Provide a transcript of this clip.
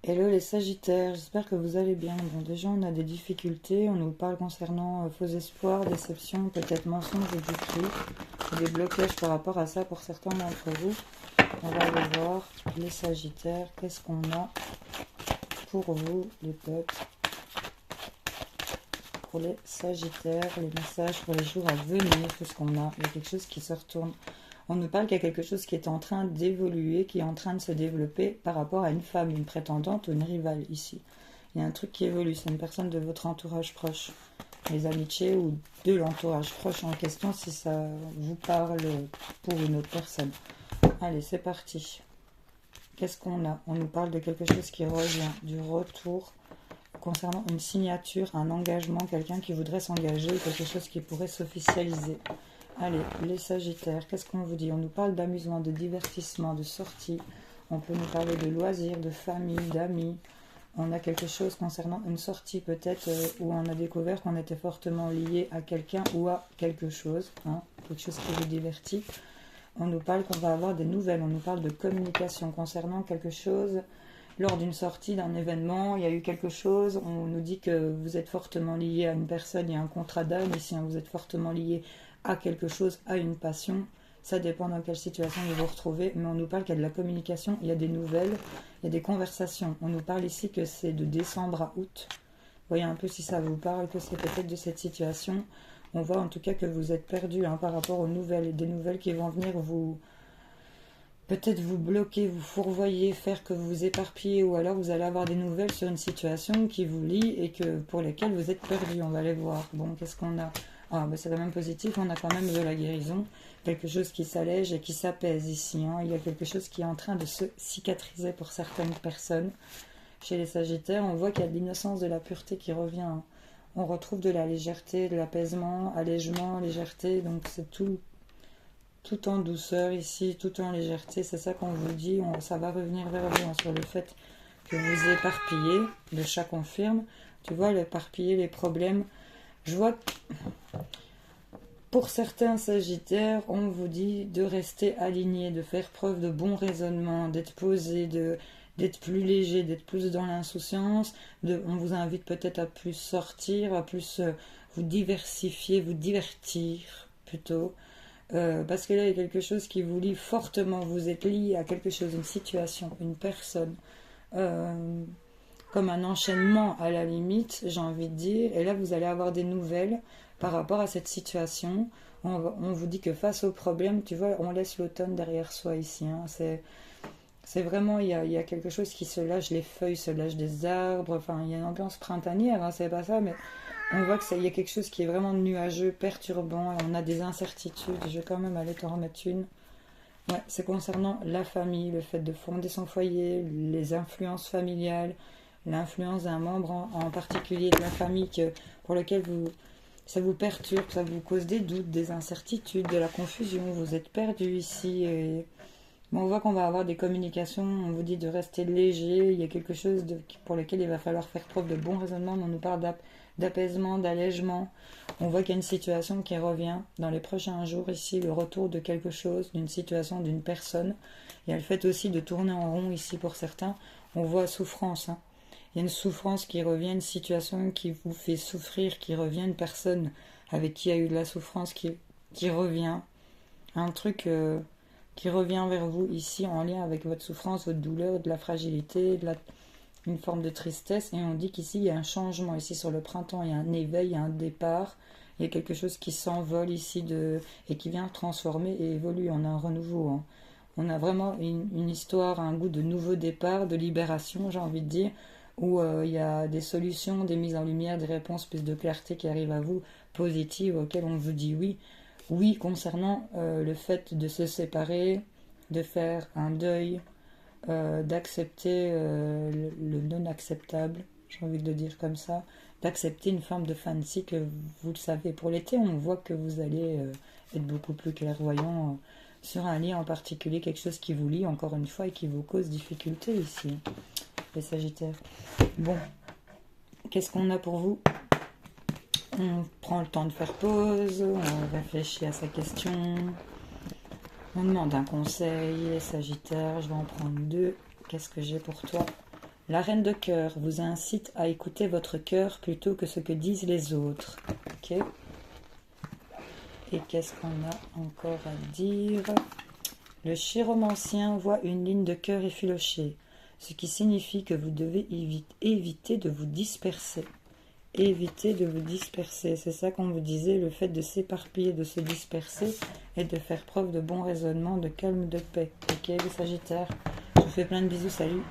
Hello les Sagittaires, j'espère que vous allez bien. Bon, déjà on a des difficultés, on nous parle concernant faux espoirs, déceptions, peut-être mensonges ou du des blocages par rapport à ça pour certains d'entre vous. On va aller voir les Sagittaires, qu'est-ce qu'on a pour vous les potes, pour les Sagittaires, les messages pour les jours à venir, qu'est-ce qu'on a? Il y a quelque chose qui se retourne. On nous parle qu'il y a quelque chose qui est en train d'évoluer, qui est en train de se développer par rapport à une femme, une prétendante ou une rivale ici. Il y a un truc qui évolue, c'est une personne de votre entourage proche, les amitiés ou de l'entourage proche en question si ça vous parle pour une autre personne. Allez, c'est parti. Qu'est-ce qu'on a? On nous parle de quelque chose qui revient, du retour concernant une signature, un engagement, quelqu'un qui voudrait s'engager, quelque chose qui pourrait s'officialiser. Allez, les Sagittaires, qu'est-ce qu'on vous dit? On nous parle d'amusement, de divertissement, de sortie. On peut nous parler de loisirs, de famille, d'amis. On a quelque chose concernant une sortie peut-être où on a découvert qu'on était fortement lié à quelqu'un ou à quelque chose. Quelque chose qui vous divertit. On nous parle qu'on va avoir des nouvelles. On nous parle de communication concernant quelque chose. Lors d'une sortie, d'un événement, il y a eu quelque chose. On nous dit que vous êtes fortement lié à une personne. Il y a un contrat d'âme ici. Vous êtes fortement lié à quelque chose, à une passion. Ça dépend dans quelle situation vous vous retrouvez, mais on nous parle qu'il y a de la communication, il y a des nouvelles, il y a des conversations. On nous parle ici que c'est de décembre à août. Voyez un peu si ça vous parle, que c'est peut-être de cette situation. On voit en tout cas que vous êtes perdu par rapport aux nouvelles, des nouvelles qui vont venir vous... Peut-être vous bloquer, vous fourvoyer, faire que vous vous éparpillez, ou alors vous allez avoir des nouvelles sur une situation qui vous lie et que pour lesquelles vous êtes perdu. On va les voir. Bon, qu'est-ce qu'on a? C'est quand même positif, on a quand même de la guérison, quelque chose qui s'allège et qui s'apaise ici. Il y a quelque chose qui est en train de se cicatriser pour certaines personnes. Chez les Sagittaires, on voit qu'il y a de l'innocence, de la pureté qui revient. On retrouve de la légèreté, de l'apaisement, allègement, légèreté, donc c'est tout en douceur ici, tout en légèreté, c'est ça qu'on vous dit, ça va revenir vers vous sur le fait que vous éparpillez, le chat confirme, tu vois, l'éparpiller, les problèmes. Je vois que pour certains Sagittaires, on vous dit de rester aligné, de faire preuve de bon raisonnement, d'être posé, d'être plus léger, d'être plus dans l'insouciance. On vous invite peut-être à plus sortir, à plus vous diversifier, vous divertir plutôt. Parce que là, il y a quelque chose qui vous lie fortement. Vous êtes lié à quelque chose, une situation, une personne. Comme un enchaînement à la limite, j'ai envie de dire. Et là, vous allez avoir des nouvelles par rapport à cette situation. On vous dit que face au problème, tu vois, on laisse l'automne derrière soi ici. C'est vraiment, il y a quelque chose qui se lâche, les feuilles se lâchent des arbres. Enfin, il y a une ambiance printanière, c'est pas ça, mais on voit qu'il y a quelque chose qui est vraiment nuageux, perturbant. On a des incertitudes. Je vais quand même aller te remettre une. Ouais, c'est concernant la famille, le fait de fonder son foyer, les influences familiales, l'influence d'un membre en particulier de la famille pour lequel ça vous perturbe, ça vous cause des doutes, des incertitudes, de la confusion. Vous êtes perdu ici. Mais on voit qu'on va avoir des communications. On vous dit de rester léger. Il y a quelque chose pour lequel il va falloir faire preuve de bon raisonnement. Mais on nous parle d'apaisement, d'allègement. On voit qu'il y a une situation qui revient dans les prochains jours ici, le retour de quelque chose, d'une situation, d'une personne. Il y a le fait aussi de tourner en rond ici pour certains. On voit souffrance. Il y a une souffrance qui revient, une situation qui vous fait souffrir, qui revient, une personne avec qui il y a eu de la souffrance qui revient. Un truc qui revient vers vous ici en lien avec votre souffrance, votre douleur, de la fragilité, une forme de tristesse. Et on dit qu'ici, il y a un changement. Ici, sur le printemps, il y a un éveil, il y a un départ. Il y a quelque chose qui s'envole ici et qui vient transformer et évolue. On a un renouveau. On a vraiment une histoire, un goût de nouveau départ, de libération, j'ai envie de dire, où il y a des solutions, des mises en lumière, des réponses, plus de clarté qui arrivent à vous, positives, auxquelles on vous dit oui. Oui, concernant le fait de se séparer, de faire un deuil, d'accepter le non-acceptable, j'ai envie de le dire comme ça, d'accepter une forme de fancy que vous le savez. Pour l'été, on voit que vous allez être beaucoup plus clairvoyant sur un lien en particulier, quelque chose qui vous lie encore une fois et qui vous cause difficulté ici, les Sagittaires. Bon, qu'est-ce qu'on a pour vous? On prend le temps de faire pause, on réfléchit à sa question, on demande un conseil, les Sagittaires, je vais en prendre deux. Qu'est-ce que j'ai pour toi? La reine de cœur vous incite à écouter votre cœur plutôt que ce que disent les autres. Ok. Et qu'est-ce qu'on a encore à dire? Le chiromancien voit une ligne de cœur effilochée, ce qui signifie que vous devez éviter de vous disperser. Éviter de vous disperser, c'est ça qu'on vous disait, le fait de s'éparpiller, de se disperser et de faire preuve de bon raisonnement, de calme, de paix. Ok, les Sagittaires, je vous fais plein de bisous, salut.